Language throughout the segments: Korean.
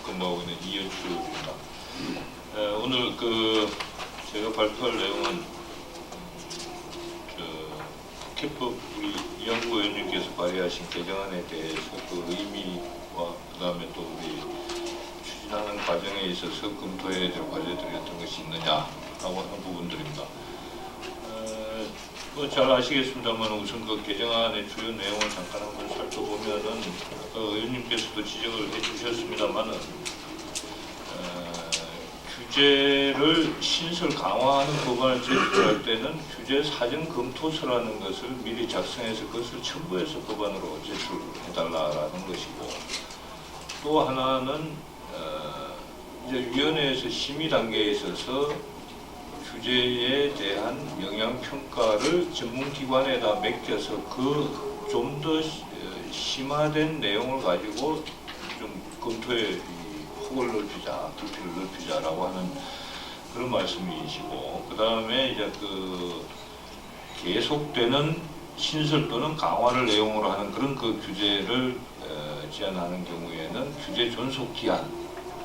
근무하고 있는 이현주입니다. 오늘 제가 발표할 내용은 국회법 우리 이영구 의원님께서 발의하신 개정안에 대해서 그 의미와 그다음에 또 우리 추진하는 과정에 있어서 검토해야 될 과제들이 어떤 것이 있느냐라고 하는 부분들입니다. 잘 아시겠습니다만 우선 그 개정안의 주요 내용을 잠깐 한번 살펴보면은 의원님께서도 지적을 해주셨습니다만은 규제를 신설 강화하는 법안을 제출할 때는 규제 사전 검토서라는 것을 미리 작성해서 그것을 첨부해서 법안으로 제출해달라는 것이고, 또 하나는 이제 위원회에서 심의 단계에 있어서 규제에 대한 영향 평가를 전문기관에다 맡겨서 그 좀 더 심화된 내용을 가지고 좀 검토에 폭을 넓히자, 깊이를 넓히자라고 하는 그런 말씀이시고, 그 다음에 이제 계속되는 신설 또는 강화를 내용으로 하는 그런 규제를 제한하는 경우에는 규제 존속 기한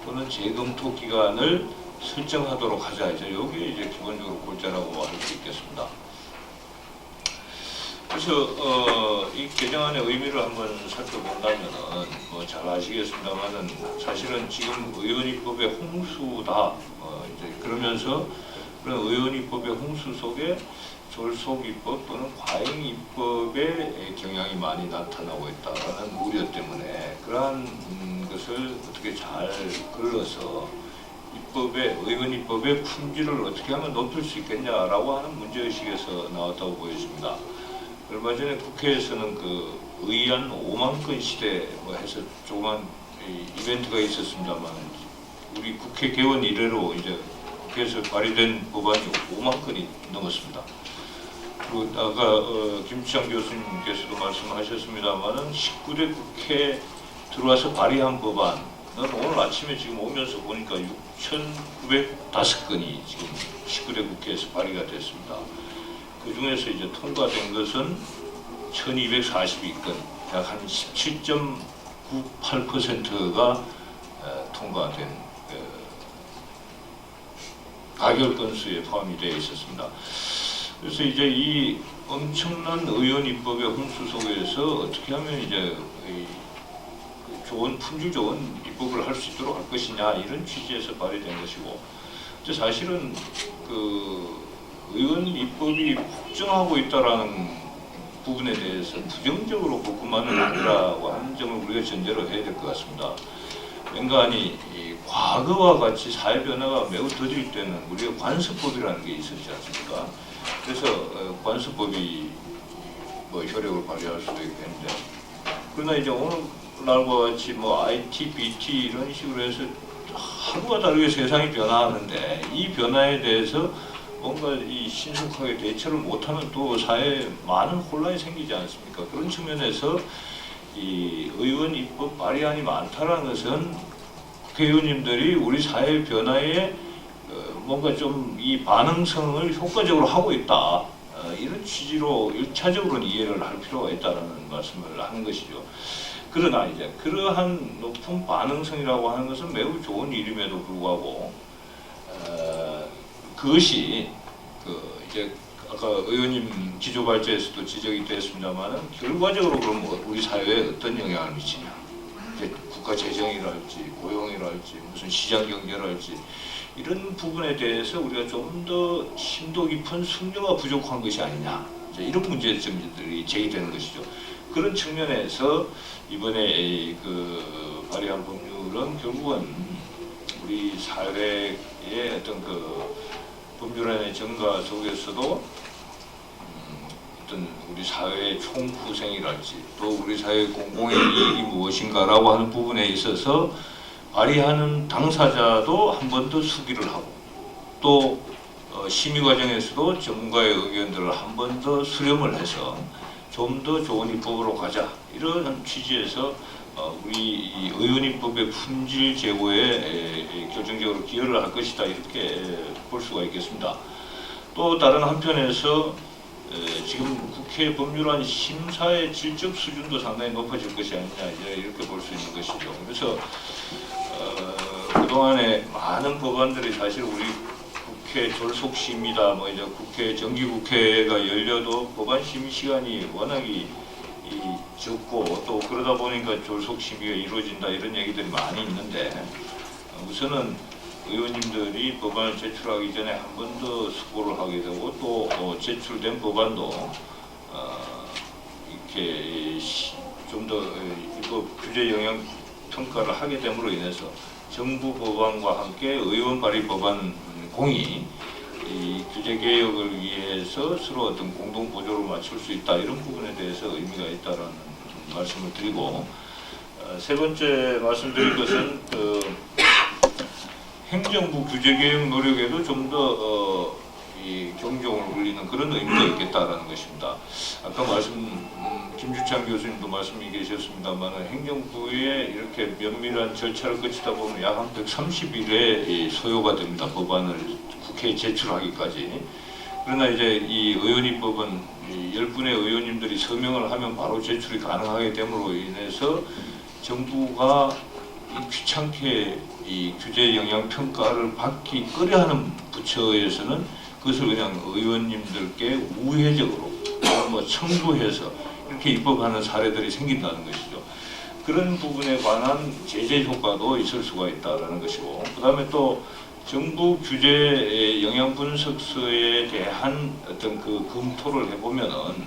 또는 재검토 기간을 설정하도록 하자. 이제 여기 이제 기본적으로 골자라고 할 수 있겠습니다. 그래서 이 개정안의 의미를 한번 살펴본다면은 잘 아시겠습니다만은 사실은 지금 의원입법의 홍수다. 이제 그러면서 그런 의원입법의 홍수 속에 졸속입법 또는 과잉입법의 경향이 많이 나타나고 있다는 우려 때문에 그러한 것을 어떻게 잘 걸러서 의원입법의 품질을 어떻게 하면 높일 수 있겠냐라고 하는 문제의식에서 나왔다고 보여집니다. 얼마 전에 국회에서는 의안 5만 건 시대 해서 조그만 이벤트가 있었습니다만, 우리 국회 개원 이래로 이제 국회에서 발의된 법안이 5만 건이 넘었습니다. 그리고 아까 김치장 교수님께서도 말씀하셨습니다만은 19대 국회 들어와서 발의한 법안, 오늘 아침에 지금 오면서 보니까 6,905건이 지금 19대 국회에서 발의가 됐습니다. 그 중에서 이제 통과된 것은 1,242건, 약 한 17.98%가 통과된 가결 건수에 포함이 되어 있었습니다. 그래서 이제 이 엄청난 의원 입법의 홍수 속에서 어떻게 하면 이제 품질 좋은 입법을 할 수 있도록 할 것이냐, 이런 취지에서 발의된 것이고, 사실은 의원 입법이 폭증하고 있다라는 부분에 대해서 부정적으로 볼 것만은 아니라고 하는 점을 우리가 전제로 해야 될 것 같습니다. 왠가하니 과거와 같이 사회 변화가 매우 더딜 때는 우리가 관습법이라는 게 있었지 않습니까? 그래서 관습법이 효력을 발휘할 수도 있겠는데, 그러나 이제 오늘날과 같이 IT, BT 이런 식으로 해서 하루가 다르게 세상이 변화하는데, 이 변화에 대해서 뭔가 신속하게 대처를 못하면 또 사회에 많은 혼란이 생기지 않습니까? 그런 측면에서 이 의원 입법 발의안이 많다는 것은 국회의원님들이 우리 사회 변화에 뭔가 좀 이 반응성을 효과적으로 하고 있다, 이런 취지로 1차적으로는 이해를 할 필요가 있다는 말씀을 하는 것이죠. 그러나 이제 그러한 높은 반응성이라고 하는 것은 매우 좋은 일임에도 불구하고 그것이 이제 아까 의원님 기조 발제에서도 지적이 됐습니다만은 결과적으로 그럼 우리 사회에 어떤 영향을 미치냐, 이제 국가 재정이랄지 고용이랄지 무슨 시장 경제랄지 이런 부분에 대해서 우리가 좀 더 심도 깊은 숙려가 부족한 것이 아니냐, 이제 이런 문제점들이 제기되는 것이죠. 그런 측면에서 이번에 발의한 법률은 결국은 우리 사회의 어떤 법률안의 증가 속에서도 어떤 우리 사회의 총후생이랄지 또 우리 사회의 공공의 이익이 무엇인가라고 하는 부분에 있어서 발의하는 당사자도 한 번 더 수기를 하고, 또 심의 과정에서도 전문가의 의견들을 한 번 더 수렴을 해서 좀 더 좋은 입법으로 가자, 이런 취지에서 우리 의원입법의 품질 제고에 결정적으로 기여를 할 것이다, 이렇게 볼 수가 있겠습니다. 또 다른 한편에서 지금 국회 법률안 심사의 질적 수준도 상당히 높아질 것이 아니냐, 이렇게 볼 수 있는 것이죠. 그래서 그동안에 많은 법안들이 사실 우리 국회 졸속심이다, 뭐 이제 국회 정기국회가 열려도 법안 심의 시간이 워낙이 적고 또 그러다 보니까 졸속심의가 이루어진다 이런 얘기들이 많이 있는데 우선은 의원님들이 법안을 제출하기 전에 한 번 더 수고를 하게 되고 또 제출된 법안도 이렇게 좀 더 입법 규제 영향 평가를 하게 됨으로 인해서 정부 법안과 함께 의원 발의 법안 공이 이 규제 개혁을 위해서 서로 어떤 공동 보조를 맞출 수 있다 이런 부분에 대해서 의미가 있다라는 말씀을 드리고 세 번째 말씀드릴 것은 행정부 규제 개혁 노력에도 좀 더 이 경종을 울리는 그런 의미가 있겠다라는 것입니다. 아까 김주창 교수님도 말씀이 계셨습니다만 행정부에 이렇게 면밀한 절차를 거치다 보면 약 한 130일의 소요가 됩니다. 법안을 국회에 제출하기까지. 그러나 이제 이 의원입법은 10분의 의원님들이 서명을 하면 바로 제출이 가능하게 됨으로 인해서 정부가 귀찮게 이 규제 영향 평가를 받기 꺼려하는 부처에서는 그것을 그냥 의원님들께 우회적으로 뭐 청구해서 이렇게 입법하는 사례들이 생긴다는 것이죠. 그런 부분에 관한 제재 효과도 있을 수가 있다는 것이고, 그 다음에 또 정부 규제 영향 분석서에 대한 어떤 그 검토를 해보면은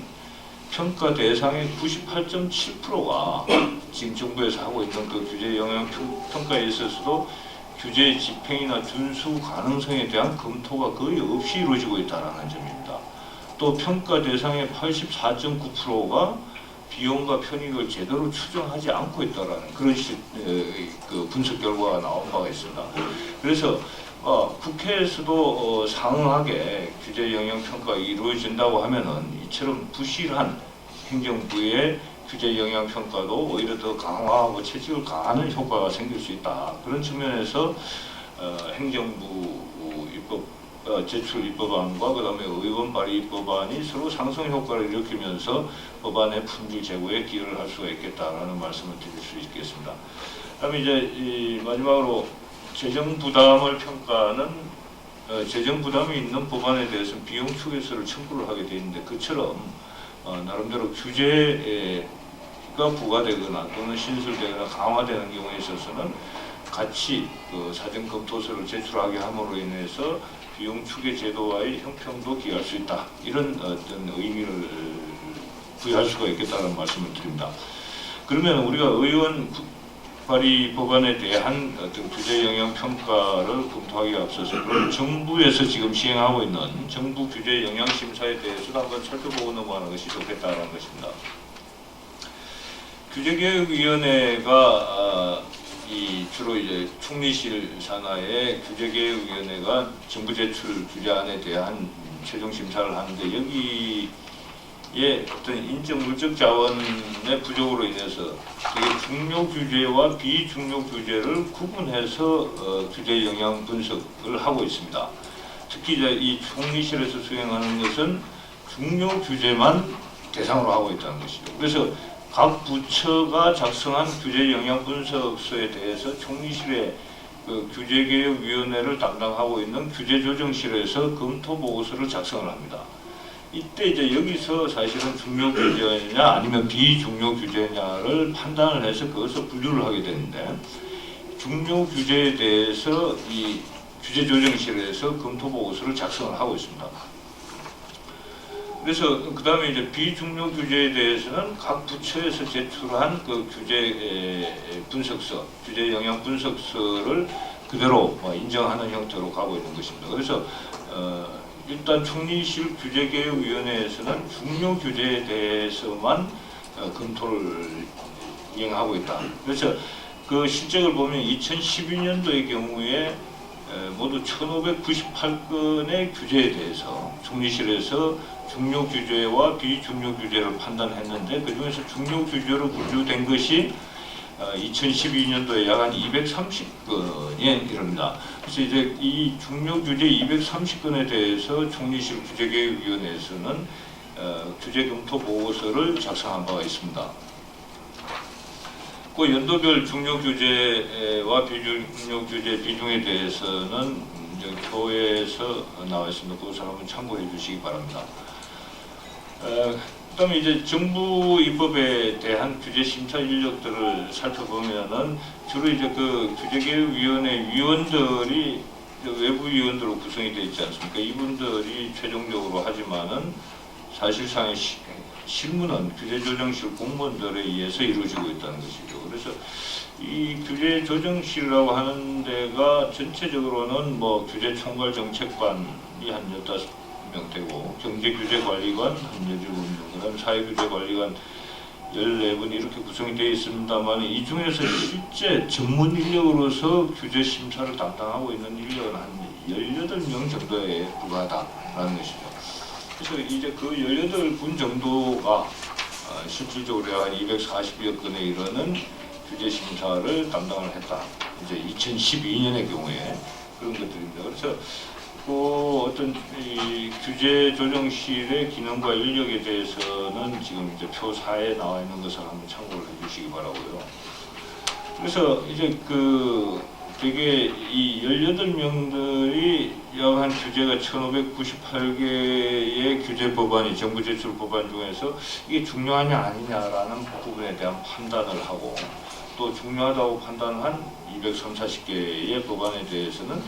평가 대상의 98.7%가 지금 정부에서 하고 있는 그 규제 영향 평가에 있어서도 규제 집행이나 준수 가능성에 대한 검토가 거의 없이 이루어지고 있다는 점입니다. 또 평가 대상의 84.9%가 비용과 편익을 제대로 추정하지 않고 있다는 그런 그 분석 결과가 나온 바가 있습니다. 그래서 국회에서도 상응하게 규제 영향 평가가 이루어진다고 하면은 이처럼 부실한 행정부의 규제 영향 평가도 오히려 더 강화하고 채찍을 가하는 효과가 생길 수 있다. 그런 측면에서 행정부 입법 제출 입법안과 그다음에 의원 발의 입법안이 서로 상승 효과를 일으키면서 법안의 품질 제고에 기여를 할 수가 있겠다라는 말씀을 드릴 수 있겠습니다. 그다음에 이제 마지막으로 재정 부담을 평가는 재정 부담이 있는 법안에 대해서는 비용 추계서를 첨부를 하게 되어 있는데 그처럼 나름대로 규제가 부과되거나 또는 신설되거나 강화되는 경우에 있어서는 같이 그 사전 검토서를 제출하게 함으로 인해서 비용 추계 제도와의 형평도 기할 수 있다. 이런 어떤 의미를 부여할 수가 있겠다는 말씀을 드립니다. 그러면 우리가 의원 발의 법안에 대한 어떤 규제 영향 평가를 검토하기에 앞서서 그럼 정부에서 지금 시행하고 있는 정부 규제 영향 심사에 대해서도 한번 살펴보고 넘어가는 것이 좋겠다는 것입니다. 규제개혁위원회가 주로 이제 총리실 산하의 규제개혁위원회가 정부 제출 규제안에 대한 최종 심사를 하는데 여기에 어떤 인적 물적 자원의 부족으로 인해서 되게 중요 규제와 비중요 규제를 구분해서 규제 영향 분석을 하고 있습니다. 특히 이제 이 총리실에서 수행하는 것은 중요 규제만 대상으로 하고 있다는 것이죠. 그래서 각 부처가 작성한 규제 영향 분석서에 대해서 총리실의 그 규제개혁위원회를 담당하고 있는 규제조정실에서 검토 보고서를 작성을 합니다. 이때 이제 여기서 사실은 중요 규제냐 아니면 비중요 규제냐를 판단을 해서 그것을 분류를 하게 되는데 중요 규제에 대해서 이 규제조정실에서 검토 보고서를 작성을 하고 있습니다. 그래서 그 다음에 이제 비중요 규제에 대해서는 각 부처에서 제출한 그 규제 분석서, 규제 영향 분석서를 그대로 인정하는 형태로 가고 있는 것입니다. 그래서 일단 총리실 규제개혁위원회에서는 중요 규제에 대해서만 검토를 이행하고 있다. 그래서 그 실적을 보면 2012년도의 경우에 모두 1598건의 규제에 대해서 총리실에서 중요 규제와 비중요 규제를 판단했는데 그 중에서 중요 규제로 분류된 것이 2012년도에 약 한 230건에 이릅니다. 그래서 이제 이 중요 규제 230건에 대해서 총리실 규제개혁위원회에서는 규제 검토 보고서를 작성한 바가 있습니다. 그 연도별 중요 규제와 비중요 규제 비중에 대해서는 이제 교회에서 나와 있습니다. 그것을 한번 참고해 주시기 바랍니다. 그다음에 이제 정부 입법에 대한 규제 심사 인력들을 살펴보면은 주로 이제 그 규제개혁위원회 위원들이 외부 위원들로 구성이 되어 있지 않습니까? 이분들이 최종적으로 하지만은 사실상의 실무는 규제조정실 공무원들에 의해서 이루어지고 있다는 것이죠. 그래서 이 규제조정실이라고 하는 데가 전체적으로는 뭐 규제총괄정책관이 한 15명 되고 경제규제관리관 한 17명, 그다음 사회규제관리관 14분 이렇게 구성이 되어 있습니다만 이 중에서 실제 전문 인력으로서 규제 심사를 담당하고 있는 인력은 한 18명 정도에 불과하다라는 것이죠. 그래서 이제 그 18분 정도가 실질적으로 한 240여 건에 이르는 규제 심사를 담당을 했다. 이제 2012년의 경우에 그런 것들입니다. 그래서 그 어떤 이 규제 조정실의 기능과 인력에 대해서는 지금 이제 표 4에 나와 있는 것을 한번 참고를 해주시기 바라고요. 그래서 이제 그 되게 이 18명들이 약한 규제가 1598개의 규제 법안이 정부 제출 법안 중에서 이게 중요하냐 아니냐라는 부분에 대한 판단을 하고 또 중요하다고 판단한 230, 40개의 법안에 대해서는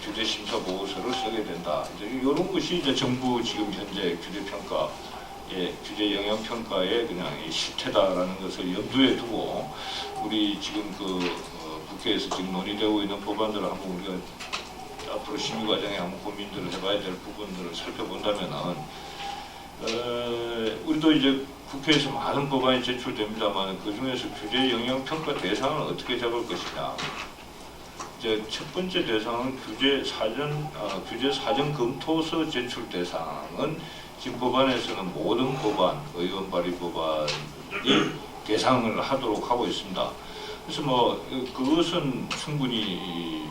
규제 심사 보고서를 쓰게 된다. 이제 이런 것이 이제 정부 지금 현재 규제 평가의 규제 영향 평가의 그냥 실태다라는 것을 염두에 두고 우리 지금 그 국회에서 지금 논의되고 있는 법안들을 한번 우리가 앞으로 심의 과정에 한번 고민들을 해봐야 될 부분들을 살펴본다면은 우리도 이제 국회에서 많은 법안이 제출됩니다만 그 중에서 규제 영향 평가 대상을 어떻게 잡을 것이냐. 이제 첫 번째 대상은 규제 사전 검토서 제출 대상은 지금 법안에서는 모든 법안, 의원 발의 법안이 대상을 하도록 하고 있습니다. 그래서 뭐 그것은 충분히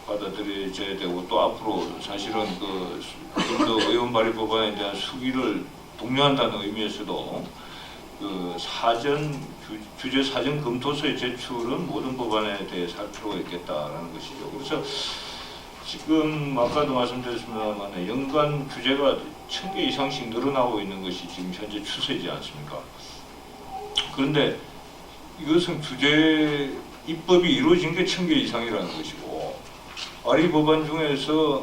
받아들여져야 되고 또 앞으로 사실은 그 의원 발의 법안에 대한 수기를 독려한다는 의미에서도 그 규제 사전 검토서의 제출은 모든 법안에 대해서 할 필요가 있겠다라는 것이죠. 그래서 지금 아까도 말씀드렸습니다만 연간 규제가 1000개 이상씩 늘어나고 있는 것이 지금 현재 추세이지 않습니까? 그런데 이것은 규제 입법이 이루어진 게 1000개 이상이라는 것이고 발의 법안 중에서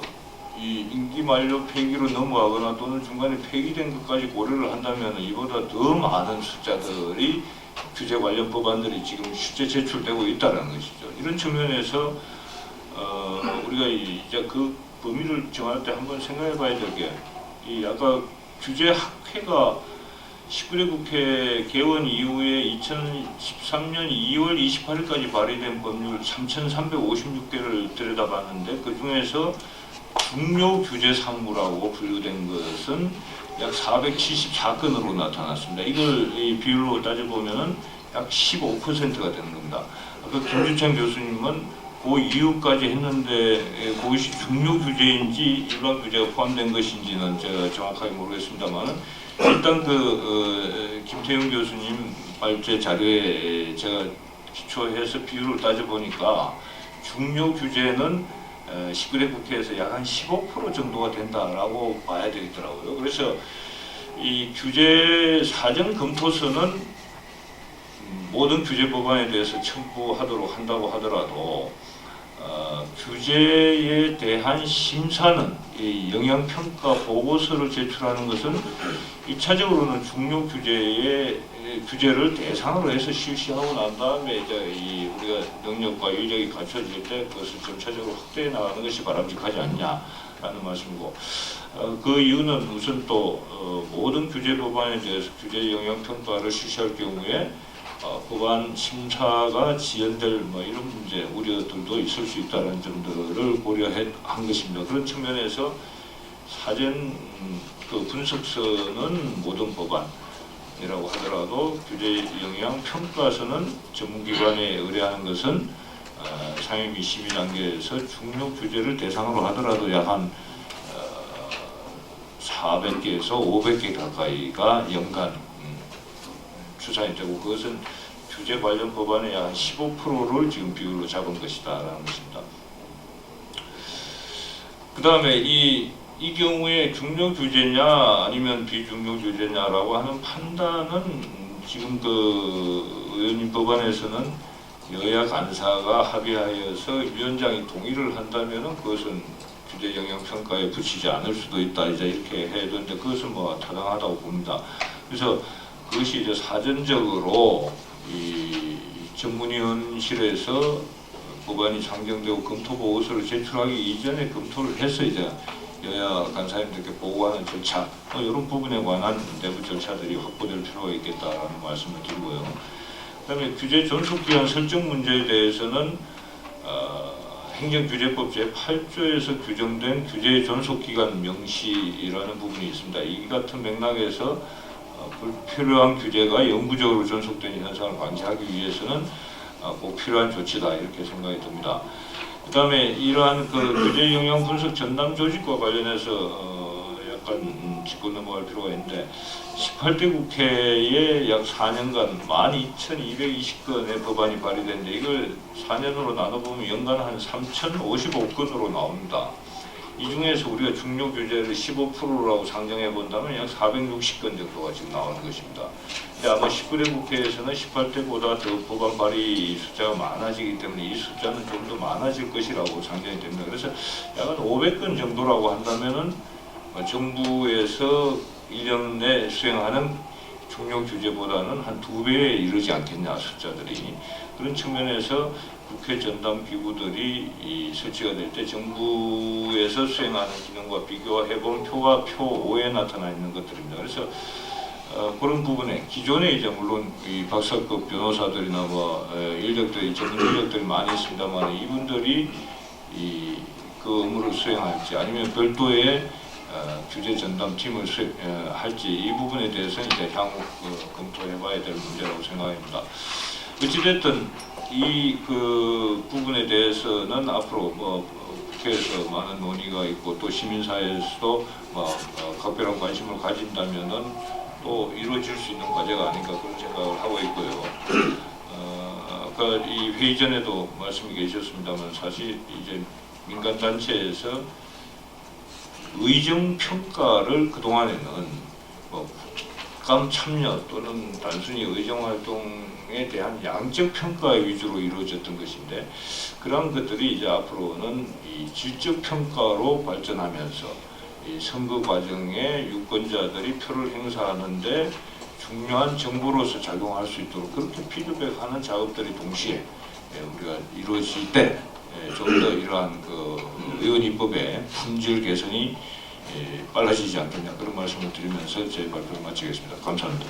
이 임기 만료 폐기로 넘어가거나 또는 중간에 폐기된 것까지 고려를 한다면 이보다 더 많은 숫자들이 규제 관련 법안들이 지금 실제 제출되고 있다는 것이죠. 이런 측면에서 우리가 이제 그 범위를 정할 때 한번 생각해봐야 될 게 이 아까 규제 학회가 19대 국회 개원 이후에 2013년 2월 28일까지 발의된 법률 3,356개를 들여다봤는데 그 중에서 중요 규제 사무라고 분류된 것은 약 474건으로 나타났습니다. 이걸 이 비율로 따져보면 약 15%가 되는 겁니다. 아까 김주찬 교수님은 그 이유까지 했는데 그것이 중요 규제인지 일반 규제가 포함된 것인지는 제가 정확하게 모르겠습니다만 일단 그 김태용 교수님 발제 자료에 제가 기초해서 비율을 따져보니까 중요 규제는 19대 국회에서 약 한 15% 정도가 된다라고 봐야 되겠더라고요. 그래서 이 규제 사전 검토서는 모든 규제 법안에 대해서 첨부하도록 한다고 하더라도 규제에 대한 심사는 이 영향평가 보고서를 제출하는 것은 1차적으로는 중요 규제를 대상으로 해서 실시하고 난 다음에 이제 우리가 능력과 인력이 갖춰질 때 그것을 점차적으로 확대해 나가는 것이 바람직하지 않냐라는 말씀이고 그 이유는 우선 또 모든 규제 법안에 대해서 규제 영향평가를 실시할 경우에 법안 심사가 지연될 뭐 이런 문제 우려들도 있을 수 있다는 점들을 고려한 것입니다. 그런 측면에서 사전 그 분석서는 모든 법안이라고 하더라도 규제 영향 평가서는 전문기관에 의뢰하는 것은 상임위 심의 단계에서 중요 규제를 대상으로 하더라도 약 한 400개에서 500개 가까이가 연간 추산이 되고 그것은 규제 관련 법안의 약 15%를 지금 비율로 잡은 것이다라는 것입니다. 그 다음에 이 경우에 중요 규제냐 아니면 비중요 규제냐라고 하는 판단은 지금 그 의원님 법안에서는 여야 간사가 합의하여서 위원장이 동의를 한다면은 그것은 규제 영향 평가에 붙이지 않을 수도 있다 이제 이렇게 해두는데 그것은 뭐 타당하다고 봅니다. 그래서 그것이 이제 사전적으로 이 정문위원실에서 법안이 상정되고 검토 보고서를 제출하기 이전에 검토를 해서 이제 여야 간사님들께 보고하는 절차 이런 부분에 관한 내부 절차들이 확보될 필요가 있겠다라는 말씀을 드리고요. 그다음에 규제 존속기간 설정 문제에 대해서는 행정규제법 제8조에서 규정된 규제 존속기간 명시라는 부분이 있습니다. 이 같은 맥락에서 불필요한 규제가 영구적으로 존속되는 현상을 방지하기 위해서는 꼭 필요한 조치다 이렇게 생각이 듭니다. 그 다음에 이러한 그 규제 영향 분석 전담 조직과 관련해서 약간 짚고 넘어갈 필요가 있는데 18대 국회에 약 4년간 12,220건의 법안이 발의됐는데 이걸 4년으로 나눠보면 연간 한 3,055건으로 나옵니다. 이 중에서 우리가 중요 규제를 15%라고 상정해 본다면 약 460건 정도가 지금 나오는 것입니다. 근데 아마 19대 국회에서는 18대보다 더 법안 발의 숫자가 많아지기 때문에 이 숫자는 좀 더 많아질 것이라고 상정이 됩니다. 그래서 약 500건 정도라고 한다면은 정부에서 1년 내 수행하는 중요 규제보다는 한 2배에 이르지 않겠냐 숫자들이. 그런 측면에서 국회 전담 기구들이 설치가 될 때 정부에서 수행하는 기능과 비교해보면 표가 표 5에 나타나 있는 것들입니다. 그래서 그런 부분에 기존에 이제 물론 이 박사급 변호사들이나 뭐 인력들이 전문 인력들이 많이 있습니다만 이분들이 그 업무를 수행할지 아니면 별도의 규제 전담팀을 할지 이 부분에 대해서는 이제 향후 검토해봐야 될 문제라고 생각합니다. 어찌됐든 이 그 부분에 대해서는 앞으로 뭐 국회에서 많은 논의가 있고 또 시민사회에서도 뭐 각별한 관심을 가진다면은 또 이루어질 수 있는 과제가 아닌가 그런 생각을 하고 있고요. 아까 이 회의 전에도 말씀이 계셨습니다만 사실 이제 민간 단체에서 의정 평가를 그 동안에는 뭐 국감 참여 또는 단순히 의정 활동에 대한 양적 평가 위주로 이루어졌던 것인데 그런 것들이 이제 앞으로는 이 질적 평가로 발전하면서 이 선거 과정에 유권자들이 표를 행사하는데 중요한 정보로서 작용할 수 있도록 그렇게 피드백하는 작업들이 동시에 우리가 이루어질 때 좀 더 이러한 그 의원 입법의 품질 개선이 빨라지지 않겠냐 그런 말씀을 드리면서 제 발표를 마치겠습니다. 감사합니다.